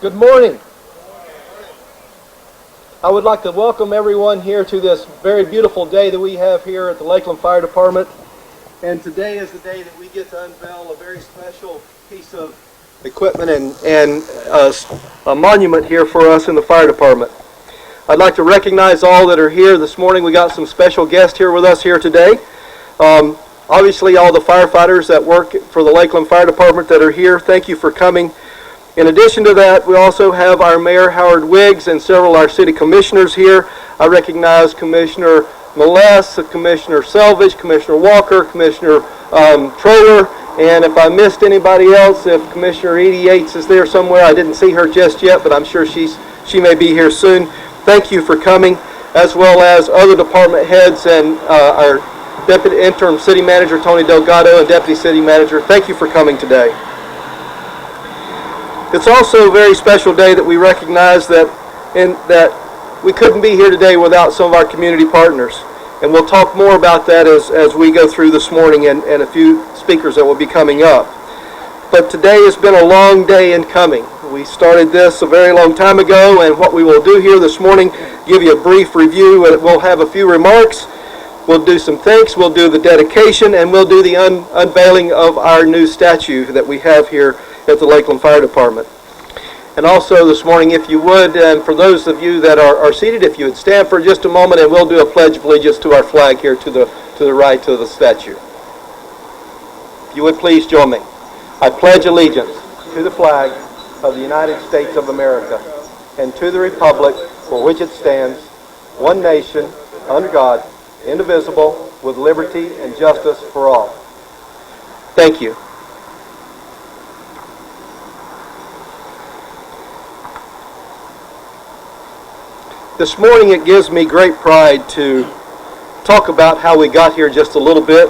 Good morning. I would like to welcome everyone here to this very beautiful day that we have here at the Lakeland Fire Department. And today is the day that we get to unveil a very special piece of equipment and a monument here for us in the fire department. I'd like to recognize all that are here this morning. We got some special guests here with us here today. Obviously all the firefighters that work for the Lakeland Fire Department that are here, thank you for coming. In addition to that, we also have our Mayor, Howard Wiggs, and several of our city commissioners here. I recognize Commissioner Moless, Commissioner Selvage, Commissioner Walker, Commissioner Troller, and if I missed anybody else, if Commissioner Edie Yates is there somewhere, I didn't see her just yet, but I'm sure she may be here soon. Thank you for coming, as well as other department heads and our Deputy Interim City Manager, Tony Delgado, and Deputy City Manager. Thank you for coming today. It's also a very special day that we recognize that we couldn't be here today without some of our community partners. And we'll talk more about that as we go through this morning and a few speakers that will be coming up. But today has been a long day in coming. We started this a very long time ago, and what we will do here this morning, give you a brief review, and we'll have a few remarks. We'll do some thanks, we'll do the dedication, and we'll do the unveiling of our new statue that we have here at the Lakeland Fire Department. And also this morning, if you would, and for those of you that are seated, if you would stand for just a moment, and we'll do a pledge of allegiance to our flag here to the right of the statue. If you would please join me. I pledge allegiance to the flag of the United States of America and to the republic for which it stands, one nation, under God, indivisible, with liberty and justice for all. Thank you. This morning it gives me great pride to talk about how we got here just a little bit.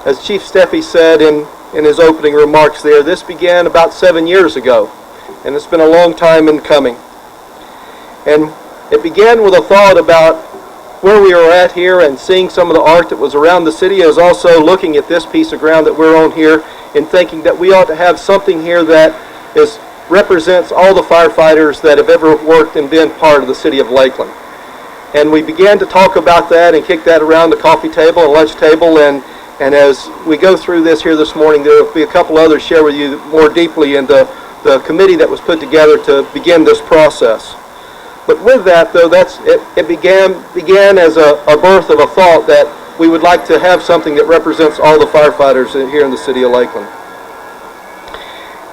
As Chief Steffi said in his opening remarks there, this began about 7 years ago, and it's been a long time in coming. And it began with a thought about where we were at here and seeing some of the art that was around the city, as also looking at this piece of ground that we're on here and thinking that we ought to have something here that represents all the firefighters that have ever worked and been part of the city of Lakeland. And we began to talk about that and kick that around the coffee table and lunch table, and as we go through this here this morning, there will be a couple others share with you more deeply in the committee that was put together to begin this process. But with that, though, it began as a birth of a thought that we would like to have something that represents all the firefighters here in the city of Lakeland.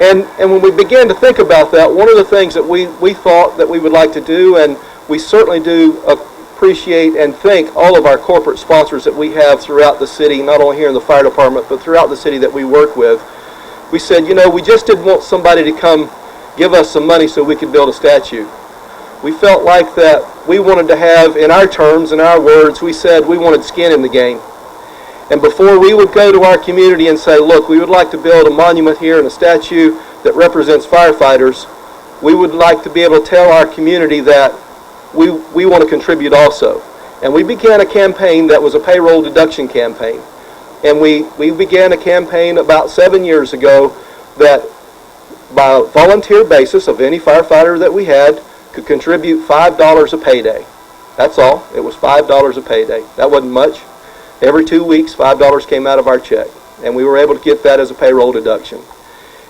And when we began to think about that, one of the things that we thought that we would like to do, and we certainly do appreciate and thank all of our corporate sponsors that we have throughout the city, not only here in the fire department, but throughout the city that we work with. We said, you know, we just didn't want somebody to come give us some money so we could build a statue. We felt like that we wanted to have, in our terms, in our words, we said we wanted skin in the game. And before we would go to our community and say, look, we would like to build a monument here and a statue that represents firefighters, we would like to be able to tell our community that we want to contribute also. And we began a campaign that was a payroll deduction campaign. And we began a campaign about 7 years ago that by a volunteer basis of any firefighter that we had could contribute $5 a payday. That's all. It was $5 a payday. That wasn't much. Every 2 weeks, $5 came out of our check, and we were able to get that as a payroll deduction.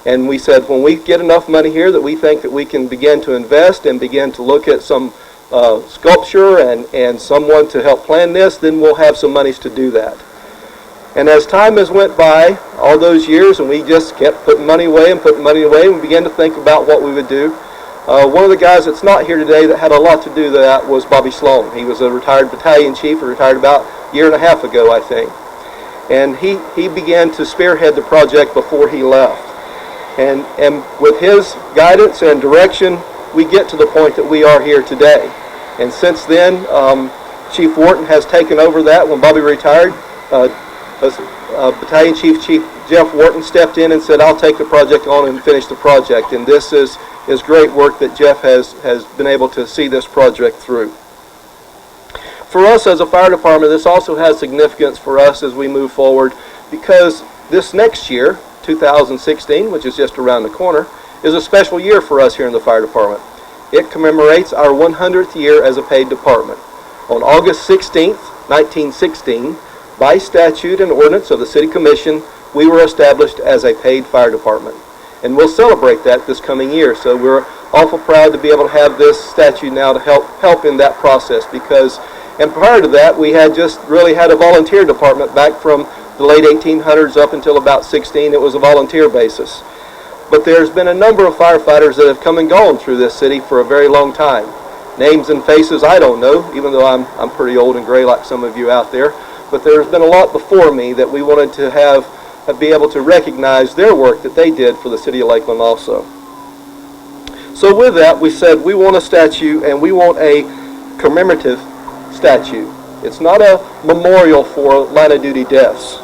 And we said, when we get enough money here that we think that we can begin to invest and begin to look at some sculpture and someone to help plan this, then we'll have some monies to do that. And as time has went by, all those years, and we just kept putting money away, and we began to think about what we would do. One of the guys that's not here today that had a lot to do with that was Bobby Sloan. He was a retired battalion chief, retired about a year and a half ago, I think. And he began to spearhead the project before he left. And with his guidance and direction, we get to the point that we are here today. And since then, Chief Wharton has taken over that. When Bobby retired, Battalion Chief Jeff Wharton stepped in and said, I'll take the project on and finish the project. And this is great work that Jeff has been able to see this project through. For us as a fire department, this also has significance for us as we move forward, because this next year, 2016, which is just around the corner, is a special year for us here in the fire department. It commemorates our 100th year as a paid department. On August 16th, 1916, by statute and ordinance of the City Commission, we were established as a paid fire department. And we'll celebrate that this coming year. So we're awful proud to be able to have this statue now to help in that process, because, and prior to that, we had just really had a volunteer department back from the late 1800s up until about 16. It was a volunteer basis. But there's been a number of firefighters that have come and gone through this city for a very long time. Names and faces I don't know, even though I'm pretty old and gray like some of you out there. But there's been a lot before me that we wanted to be able to recognize their work that they did for the city of Lakeland also. So with that, we said we want a statue, and we want a commemorative statue. It's not a memorial for line of duty deaths.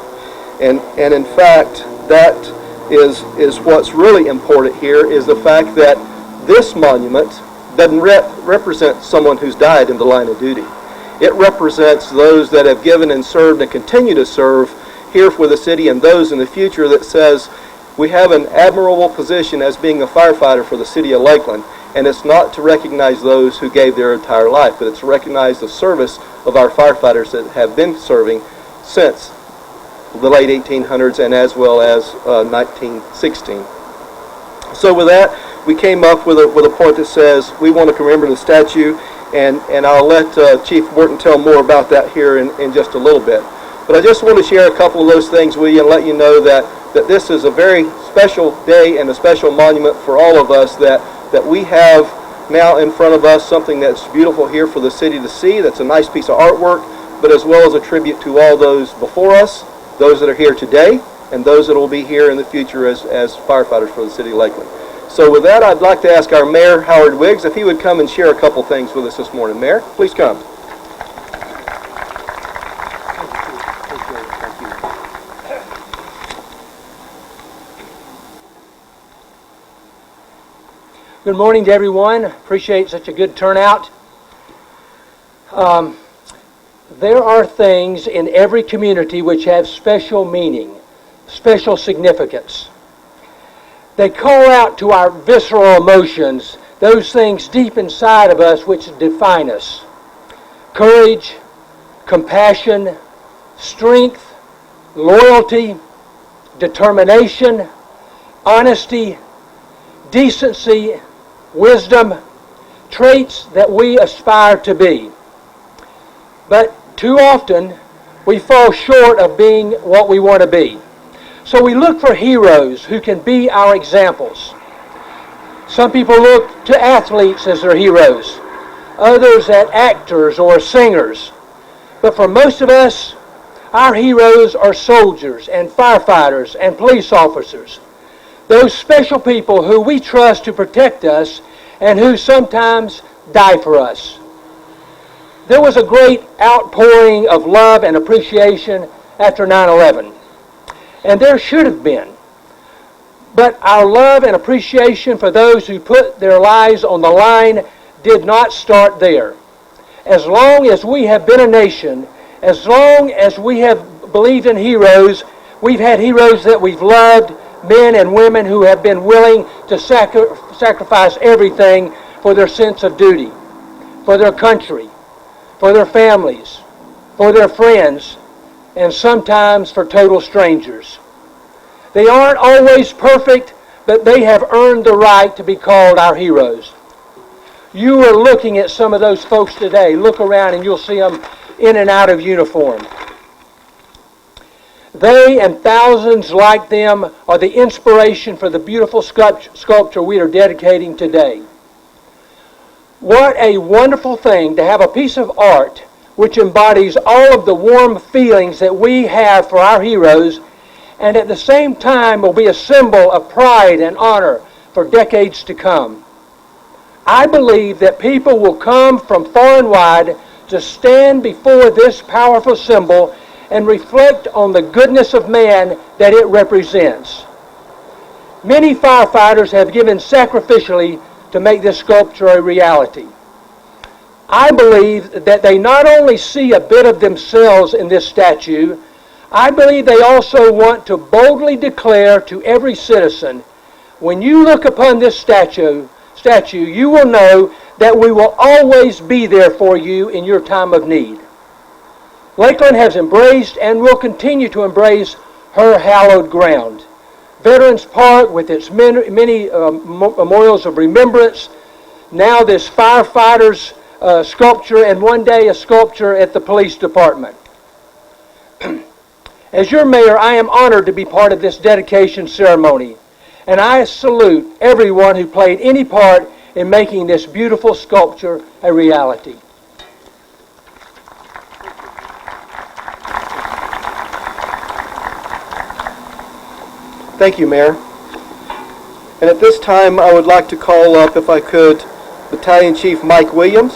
And in fact, that is what's really important here, is the fact that this monument doesn't represent someone who's died in the line of duty. It represents those that have given and served and continue to serve here for the city, and those in the future that says we have an admirable position as being a firefighter for the city of Lakeland. And it's not to recognize those who gave their entire life, but it's to recognize the service of our firefighters that have been serving since the late 1800s and as well as 1916. So with that, we came up with a point that says we want to commemorate the statue, and I'll let Chief Wharton tell more about that here in just a little bit. But I just want to share a couple of those things with you and let you know that this is a very special day and a special monument for all of us, that we have now in front of us something that's beautiful here for the city to see. That's a nice piece of artwork, but as well as a tribute to all those before us, those that are here today, and those that will be here in the future as firefighters for the city of Lakeland. So with that, I'd like to ask our Mayor, Howard Wiggs, if he would come and share a couple things with us this morning. Mayor, please come. Good morning to everyone. Appreciate such a good turnout. There are things in every community which have special meaning, special significance. They call out to our visceral emotions, those things deep inside of us which define us. Courage, compassion, strength, loyalty, determination, honesty, decency, wisdom, traits that we aspire to be. But too often, we fall short of being what we want to be. So we look for heroes who can be our examples. Some people look to athletes as their heroes, others at actors or singers. But for most of us, our heroes are soldiers and firefighters and police officers. Those special people who we trust to protect us and who sometimes die for us. There was a great outpouring of love and appreciation after 9/11, and there should have been. But our love and appreciation for those who put their lives on the line did not start there. As long as we have been a nation, as long as we have believed in heroes, we've had heroes that we've loved, men and women who have been willing to sacrifice everything for their sense of duty, for their country, for their families, for their friends, and sometimes for total strangers. They aren't always perfect, but they have earned the right to be called our heroes. You are looking at some of those folks today. Look around and you'll see them in and out of uniform. They and thousands like them are the inspiration for the beautiful sculpture we are dedicating today. What a wonderful thing to have a piece of art which embodies all of the warm feelings that we have for our heroes, and at the same time will be a symbol of pride and honor for decades to come. I believe that people will come from far and wide to stand before this powerful symbol and reflect on the goodness of man that it represents. Many firefighters have given sacrificially to make this sculpture a reality. I believe that they not only see a bit of themselves in this statue, I believe they also want to boldly declare to every citizen, When you look upon this statue, you will know that we will always be there for you in your time of need. Lakeland has embraced and will continue to embrace her hallowed ground. Veterans Park with its many memorials of remembrance, now this Firefighter's sculpture, and one day a sculpture at the police department. As your mayor, I am honored to be part of this dedication ceremony, and I salute everyone who played any part in making this beautiful sculpture a reality. Thank you, Mayor. And at this time, I would like to call up, if I could, Battalion Chief Mike Williams,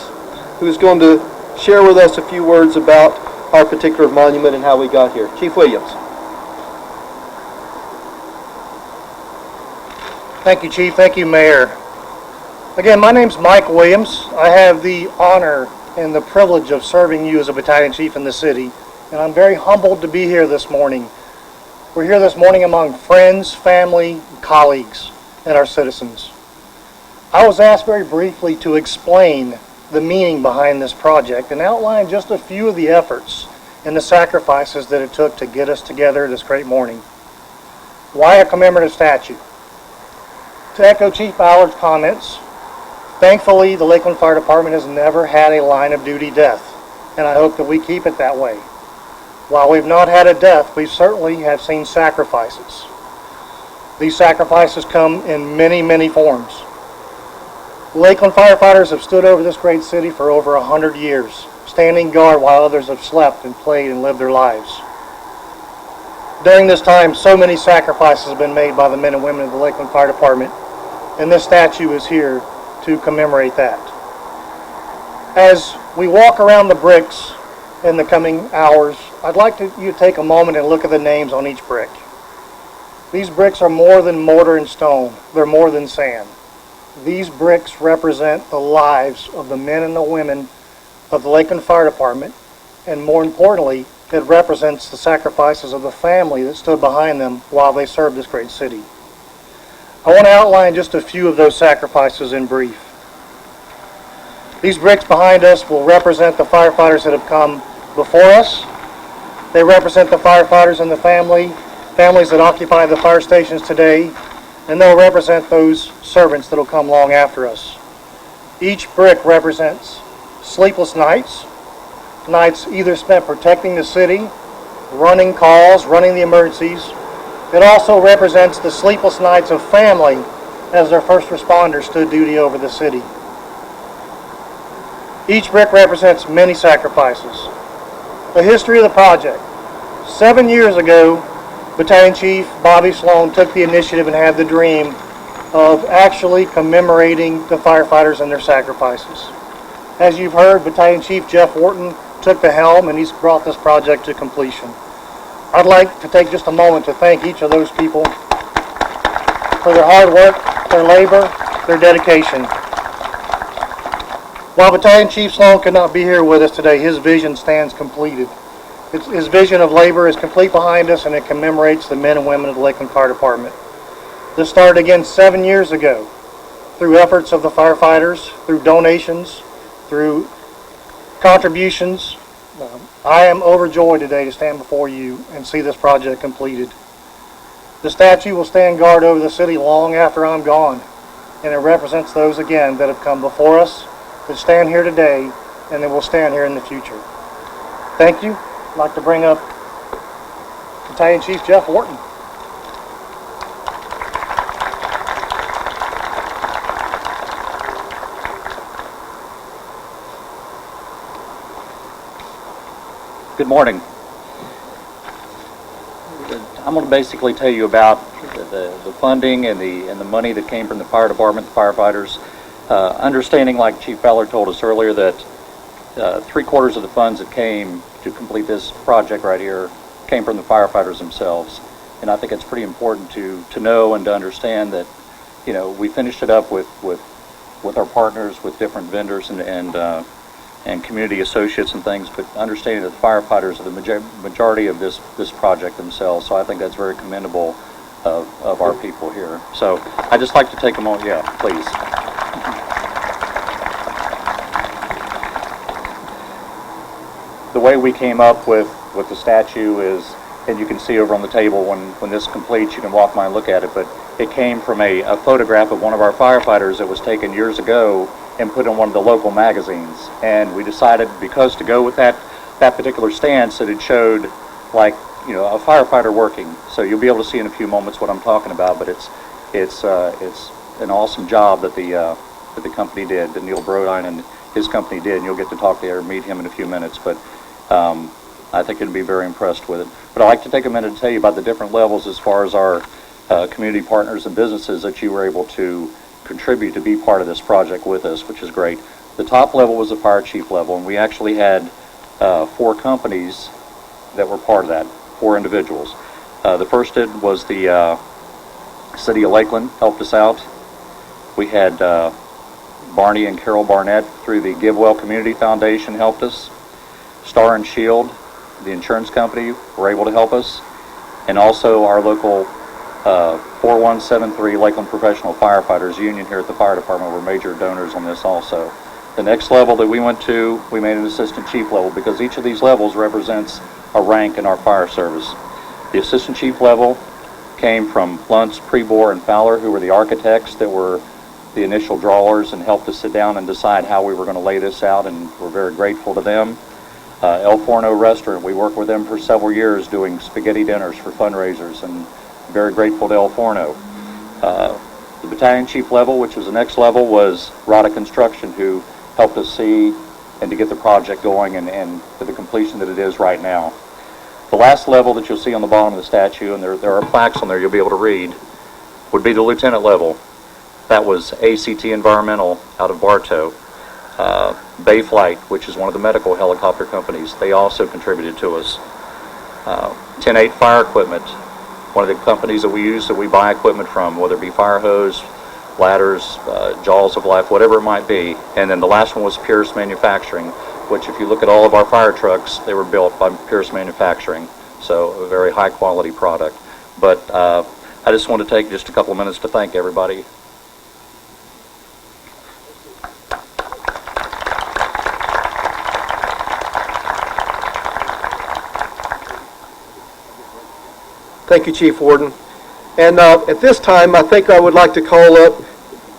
who's going to share with us a few words about our particular monument and how we got here. Chief Williams. Thank you, Chief. Thank you, Mayor. Again, my name's Mike Williams. I have the honor and the privilege of serving you as a battalion chief in the city, and I'm very humbled to be here this morning. We're here this morning among friends, family, colleagues, and our citizens. I was asked very briefly to explain the meaning behind this project and outline just a few of the efforts and the sacrifices that it took to get us together this great morning. Why a commemorative statue? To echo Chief Ballard's comments, thankfully the Lakeland Fire Department has never had a line of duty death, and I hope that we keep it that way. While we've not had a death, we certainly have seen sacrifices. These sacrifices come in many, many forms. Lakeland firefighters have stood over this great city for over 100 years, standing guard while others have slept and played and lived their lives. During this time, so many sacrifices have been made by the men and women of the Lakeland Fire Department, and this statue is here to commemorate that. As we walk around the bricks in the coming hours, I'd like you to take a moment and look at the names on each brick. These bricks are more than mortar and stone. They're more than sand. These bricks represent the lives of the men and the women of the Lakeland Fire Department, and more importantly, it represents the sacrifices of the family that stood behind them while they served this great city. I want to outline just a few of those sacrifices in brief. These bricks behind us will represent the firefighters that have come before us. They represent the firefighters and the families that occupy the fire stations today, and they'll represent those servants that will come long after us. Each brick represents sleepless nights, nights either spent protecting the city, running calls, running the emergencies. It also represents the sleepless nights of family as their first responders stood duty over the city. Each brick represents many sacrifices. The history of the project. 7 years ago, Battalion Chief Bobby Sloan took the initiative and had the dream of actually commemorating the firefighters and their sacrifices. As you've heard, Battalion Chief Jeff Wharton took the helm and he's brought this project to completion. I'd like to take just a moment to thank each of those people for their hard work, their labor, their dedication. While Battalion Chief Sloan could not be here with us today, his vision stands completed. His vision of labor is complete behind us, and it commemorates the men and women of the Lakeland Fire Department. This started again 7 years ago through efforts of the firefighters, through donations, through contributions. I am overjoyed today to stand before you and see this project completed. The statue will stand guard over the city long after I'm gone, and it represents those again that have come before us, that stand here today, and that will stand here in the future. Thank you. I'd like to bring up Battalion Chief Jeff Wharton. Good morning. I'm going to basically tell you about the funding and the money that came from the fire department, the firefighters. Understanding, like Chief Ballard told us earlier, that 3/4 of the funds that came to complete this project right here came from the firefighters themselves. And I think it's pretty important to know and to understand that, you know, we finished it up with our partners, with different vendors and community associates and things, but understanding that the firefighters are the majority of this project themselves. So I think that's very commendable of our people here. So I'd just like to take a moment. Yeah, please. The way we came up with the statue is, and you can see over on the table when this completes, you can walk by and look at it, but it came from a photograph of one of our firefighters that was taken years ago and put in one of the local magazines. And we decided, because to go with that particular stance, that it showed like, you know, a firefighter working. So you'll be able to see in a few moments what I'm talking about, but it's an awesome job that the company did, that Neil Brodin and his company did, and you'll get to talk to or meet him in a few minutes. But I think you'd be very impressed with it. But I'd like to take a minute to tell you about the different levels as far as our community partners and businesses that you were able to contribute to be part of this project with us, which is great. The top level was the fire chief level, and we actually had 4 companies that were part of that, 4 individuals. The first was the City of Lakeland helped us out. We had Barney and Carol Barnett through the GiveWell Community Foundation helped us. Star and Shield, the insurance company, were able to help us. And also our local 4173 Lakeland Professional Firefighters Union here at the fire department were major donors on this also. The next level that we went to, we made an assistant chief level, because each of these levels represents a rank in our fire service. The assistant chief level came from Luntz, Prebor, and Fowler, who were the architects that were the initial drawers and helped us sit down and decide how we were going to lay this out, and we're very grateful to them. El Forno Restaurant, we worked with them for several years doing spaghetti dinners for fundraisers, and very grateful to El Forno. The battalion chief level, which was the next level, was Rada Construction, who helped us see and to get the project going and to the completion that it is right now. The last level that you'll see on the bottom of the statue, and there are plaques on there you'll be able to read, would be the lieutenant level. That was ACT Environmental out of Bartow. Bay Flight, which is one of the medical helicopter companies, they also contributed to us. 10-8 Fire Equipment, one of the companies that we use that we buy equipment from, whether it be fire hose, ladders, jaws of life, whatever it might be. And then the last one was Pierce Manufacturing, which if you look at all of our fire trucks, they were built by Pierce Manufacturing, so a very high quality product. But I just want to take just a couple of minutes to thank everybody. Thank you, Chief Wharton. And at this time, I think I would like to call up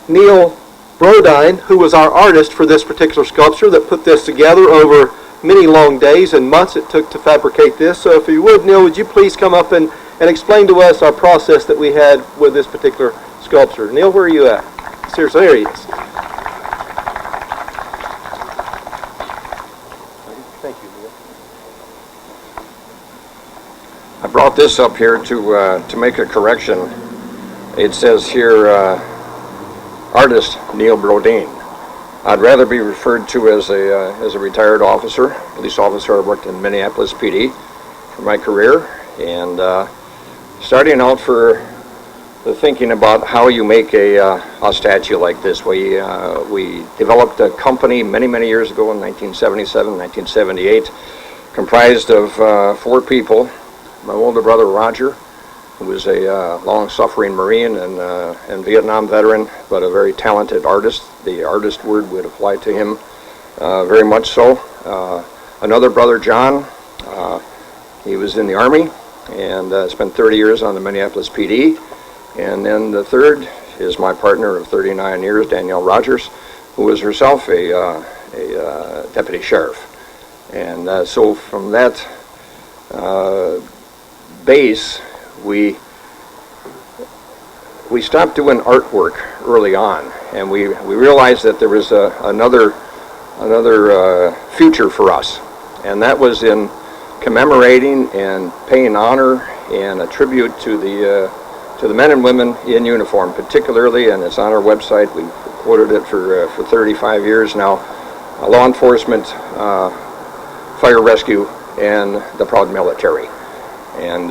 Neil Brodin, who was our artist for this particular sculpture that put this together over many long days and months it took to fabricate this. So if you would, Neil, would you please come up and explain to us our process that we had with this particular sculpture. Neil, where are you at? Seriously, there he is. Thank you, Neil. I brought this up here to make a correction. It says here, artist Neil Brodin. I'd rather be referred to as a retired officer, police officer. I worked in Minneapolis PD for my career, and starting out for the thinking about how you make a statue like this. We developed a company many years ago in 1977, 1978, comprised of 4 people. My older brother Roger, who was a long-suffering Marine and Vietnam veteran, but a very talented artist. The artist word would apply to him very much so. Another brother, John, he was in the Army and spent 30 years on the Minneapolis PD. And then the third is my partner of 39 years, Danielle Rogers, who was herself a deputy sheriff. And so from that base, we stopped doing artwork early on, and we realized that there was another future for us, and that was in commemorating and paying honor and a tribute to the men and women in uniform, particularly, and it's on our website. We've quoted it for 35 years now. Law enforcement, fire rescue, and the proud military. And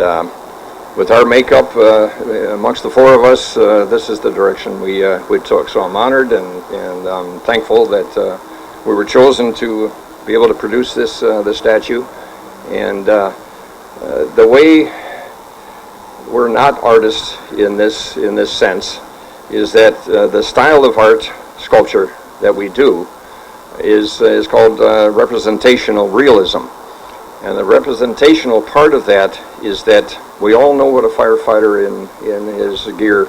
with our makeup amongst the 4 of us, this is the direction we took. So I'm honored and I'm thankful that we were chosen to be able to produce this statue. And the way we're not artists in this sense is that the style of art, sculpture, that we do is called representational realism. And the representational part of that is that we all know what a firefighter in his gear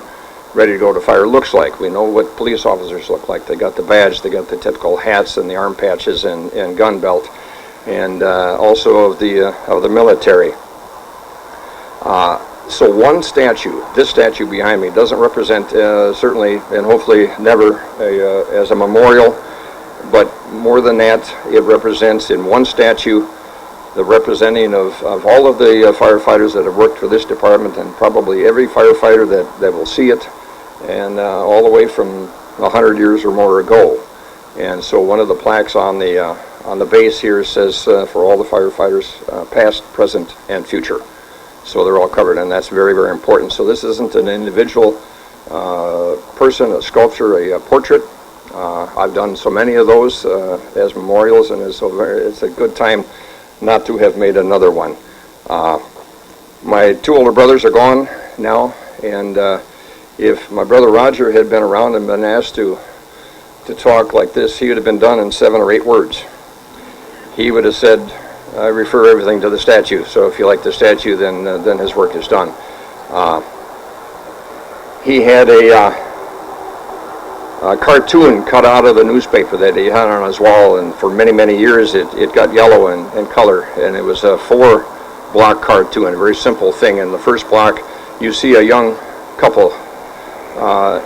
ready to go to fire looks like. We know what police officers look like. They got the badge, they got the typical hats and the arm patches and gun belt, and also of the military. So one statue, this statue behind me, doesn't represent certainly and hopefully never as a memorial, but more than that, it represents in one statue the representing of all of the firefighters that have worked for this department, and probably every firefighter that will see it, and all the way from 100 years or more ago. And so one of the plaques on the base here says for all the firefighters, past, present, and future. So they're all covered, and that's very, very important. So this isn't an individual person, a sculpture, a portrait. I've done so many of those as memorials, and it's a good time not to have made another one. My two older brothers are gone now, and if my brother Roger had been around and been asked to talk like this, he would have been done in 7 or 8 words. He would have said, I refer everything to the statue, so if you like the statue, then his work is done. He had a cartoon cut out of the newspaper that he had on his wall, and for many, many years it got yellow in color, and it was a 4-block cartoon, a very simple thing. In the first block, you see a young couple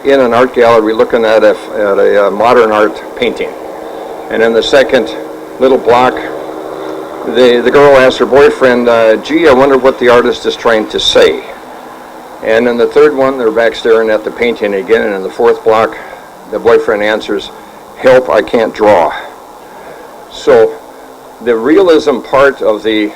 in an art gallery looking at a modern art painting. And in the second little block, the girl asked her boyfriend, gee, I wonder what the artist is trying to say. And in the third one, they're back staring at the painting again, and in the fourth block, the boyfriend answers, help, I can't draw. So the realism part of a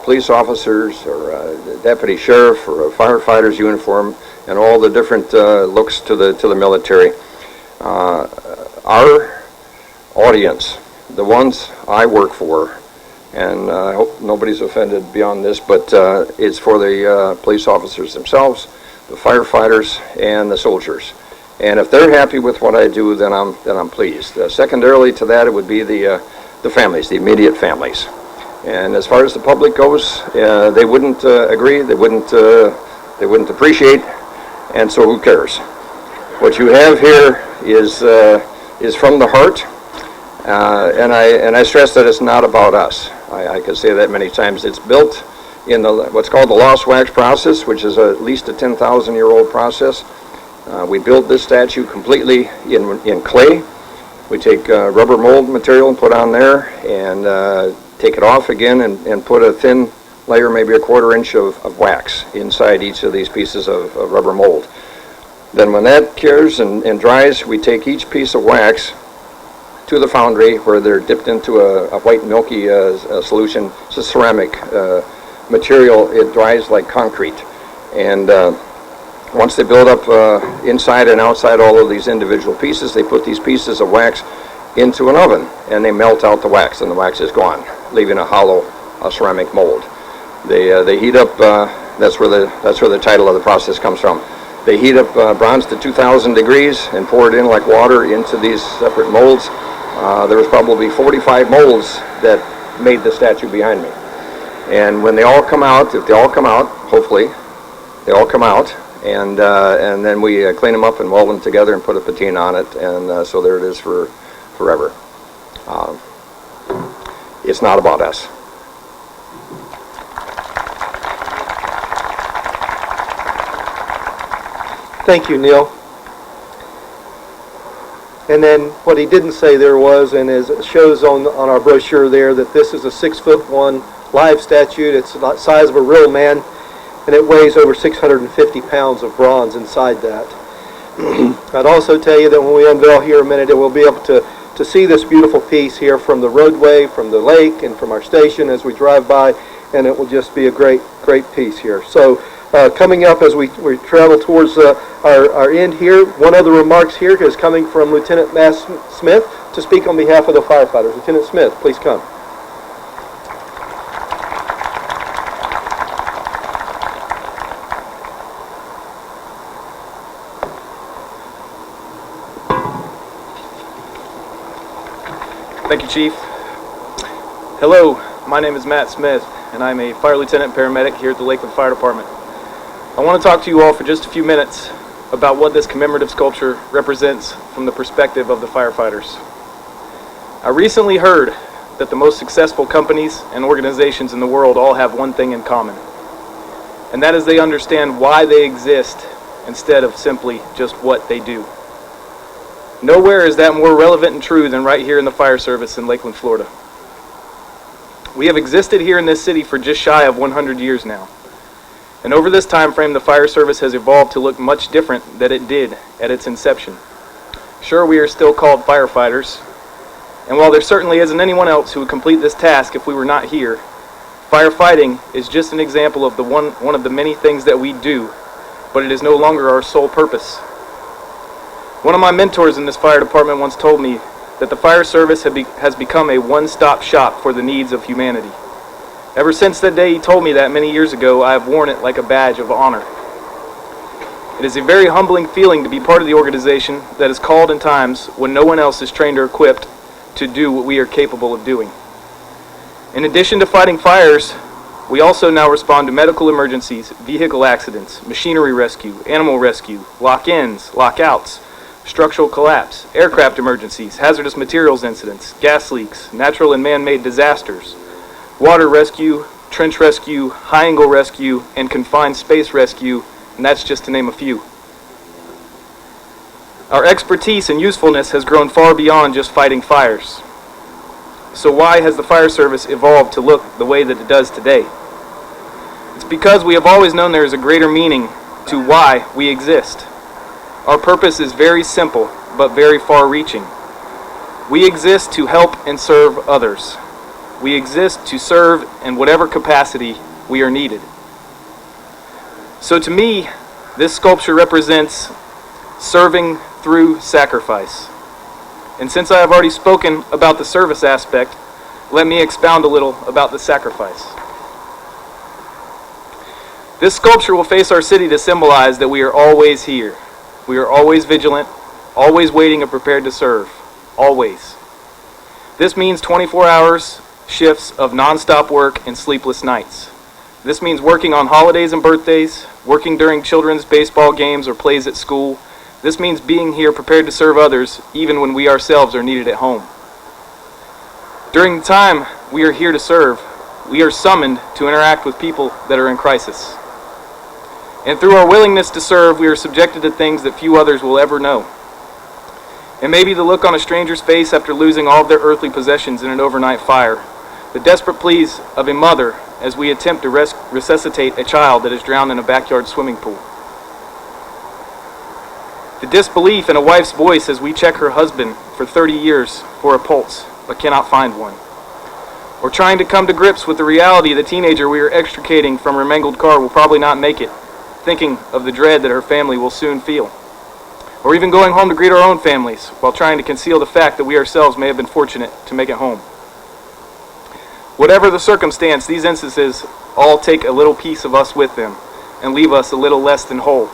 police officer's or a deputy sheriff or a firefighter's uniform and all the different looks to the military, our audience, the ones I work for, and I hope nobody's offended beyond this, but it's for the police officers themselves, the firefighters, and the soldiers. And if they're happy with what I do, then I'm pleased. Secondarily to that, it would be the families, the immediate families. And as far as the public goes, they wouldn't agree, they wouldn't appreciate, and so who cares? What you have here is from the heart, and I stress that it's not about us. I could say that many times. It's built in what's called the lost wax process, which is at least a 10,000-year-old process. We build this statue completely in clay. We take rubber mold material and put on there, and take it off again and put a thin layer, maybe a 1/4 inch of wax inside each of these pieces of rubber mold. Then when that cures and dries, we take each piece of wax to the foundry where they're dipped into a white milky solution. It's a ceramic material. It dries like concrete. And once they build up inside and outside all of these individual pieces, they put these pieces of wax into an oven, and they melt out the wax, and the wax is gone, leaving a hollow ceramic mold. They heat up. That's where the title of the process comes from. They heat up bronze to 2,000 degrees and pour it in like water into these separate molds. There was probably 45 molds that made the statue behind me. And when they all come out, if they all come out, hopefully they all come out, and then we clean them up and weld them together and put a patina on it, and so there it is for forever. It's not about us. Thank you, Neil. And then what he didn't say there was, and as it shows on our brochure there, that this is a 6'1" live statue. It's the size of a real man, and it weighs over 650 pounds of bronze inside that. I'd also tell you that when we unveil here in a minute, we'll be able to see this beautiful piece here from the roadway, from the lake, and from our station as we drive by, and it will just be a great piece here. So coming up as we travel towards our end here, one of the remarks here is coming from Lieutenant Mass Smith to speak on behalf of the firefighters. Lieutenant Smith, please come. Thank you, Chief. Hello, my name is Matt Smith, and I'm a fire lieutenant paramedic here at the Lakeland Fire Department. I want to talk to you all for just a few minutes about what this commemorative sculpture represents from the perspective of the firefighters. I recently heard that the most successful companies and organizations in the world all have one thing in common, and that is they understand why they exist instead of simply just what they do. Nowhere is that more relevant and true than right here in the fire service in Lakeland, Florida. We have existed here in this city for just shy of 100 years now. And over this time frame, the fire service has evolved to look much different than it did at its inception. Sure, we are still called firefighters, and while there certainly isn't anyone else who would complete this task if we were not here, firefighting is just an example of one of the many things that we do, but it is no longer our sole purpose. One of my mentors in this fire department once told me that the fire service has become a one-stop shop for the needs of humanity. Ever since that day he told me that many years ago, I have worn it like a badge of honor. It is a very humbling feeling to be part of the organization that is called in times when no one else is trained or equipped to do what we are capable of doing. In addition to fighting fires, we also now respond to medical emergencies, vehicle accidents, machinery rescue, animal rescue, lock-ins, lockouts, structural collapse, aircraft emergencies, hazardous materials incidents, gas leaks, natural and man-made disasters, water rescue, trench rescue, high-angle rescue, and confined space rescue, and that's just to name a few. Our expertise and usefulness has grown far beyond just fighting fires. So why has the fire service evolved to look the way that it does today? It's because we have always known there is a greater meaning to why we exist. Our purpose is very simple, but very far-reaching. We exist to help and serve others. We exist to serve in whatever capacity we are needed. So to me, this sculpture represents serving through sacrifice. And since I have already spoken about the service aspect, let me expound a little about the sacrifice. This sculpture will face our city to symbolize that we are always here. We are always vigilant, always waiting and prepared to serve. Always. This means 24 hours shifts of non-stop work and sleepless nights. This means working on holidays and birthdays, working during children's baseball games or plays at school. This means being here prepared to serve others even when we ourselves are needed at home. During the time we are here to serve, we are summoned to interact with people that are in crisis. And through our willingness to serve, we are subjected to things that few others will ever know. It may be the look on a stranger's face after losing all of their earthly possessions in an overnight fire, the desperate pleas of a mother as we attempt to resuscitate a child that is drowned in a backyard swimming pool. The disbelief in a wife's voice as we check her husband for 30 years for a pulse, but cannot find one. Or trying to come to grips with the reality the teenager we are extricating from her mangled car will probably not make it, thinking of the dread that her family will soon feel. Or even going home to greet our own families while trying to conceal the fact that we ourselves may have been fortunate to make it home. Whatever the circumstance, these instances all take a little piece of us with them and leave us a little less than whole.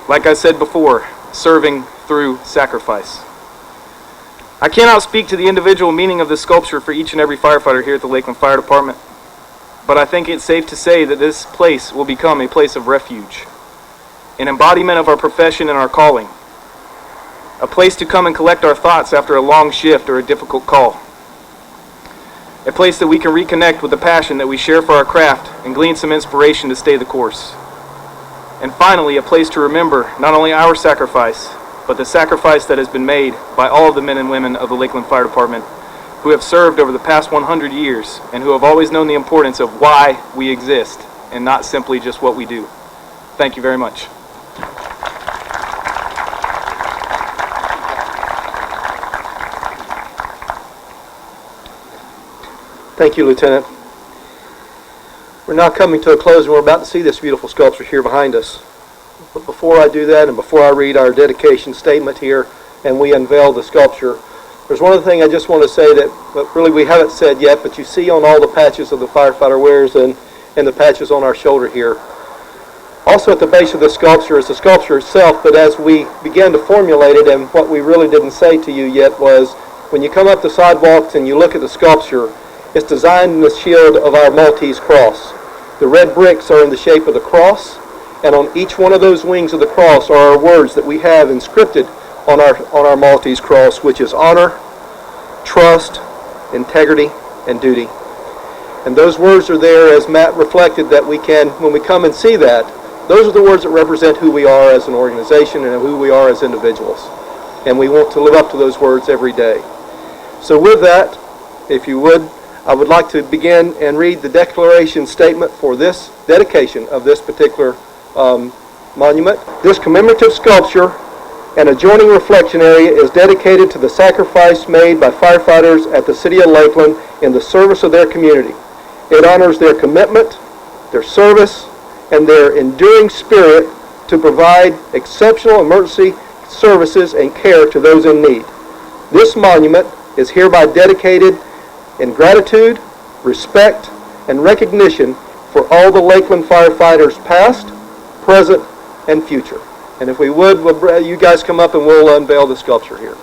Like I said before, serving through sacrifice. I cannot speak to the individual meaning of this sculpture for each and every firefighter here at the Lakeland Fire Department, but I think it's safe to say that this place will become a place of refuge, an embodiment of our profession and our calling, a place to come and collect our thoughts after a long shift or a difficult call, a place that we can reconnect with the passion that we share for our craft and glean some inspiration to stay the course. And finally, a place to remember not only our sacrifice, but the sacrifice that has been made by all of the men and women of the Lakeland Fire Department who have served over the past 100 years and who have always known the importance of why we exist and not simply just what we do. Thank you very much. Thank you, Lieutenant. We're now coming to a close and we're about to see this beautiful sculpture here behind us. But before I do that and before I read our dedication statement here and we unveil the sculpture, there's one other thing I just want to say that really we haven't said yet, but you see on all the patches of the firefighter wears and the patches on our shoulder here. Also at the base of the sculpture is the sculpture itself, but as we began to formulate it, and what we really didn't say to you yet was when you come up the sidewalks and you look at the sculpture, it's designed in the shield of our Maltese cross. The red bricks are in the shape of the cross, and on each one of those wings of the cross are our words that we have inscripted on our Maltese cross, which is honor, trust, integrity, and duty. And those words are there, as Matt reflected, that we can, when we come and see that, those are the words that represent who we are as an organization and who we are as individuals. And we want to live up to those words every day. So with that, if you would, I would like to begin and read the declaration statement for this dedication of this particular monument. This commemorative sculpture and adjoining reflection area is dedicated to the sacrifice made by firefighters at the City of Lakeland in the service of their community. It honors their commitment, their service, and their enduring spirit to provide exceptional emergency services and care to those in need. This monument is hereby dedicated in gratitude, respect, and recognition for all the Lakeland firefighters past, present, and future. And if we would, you guys come up and we'll unveil the sculpture here.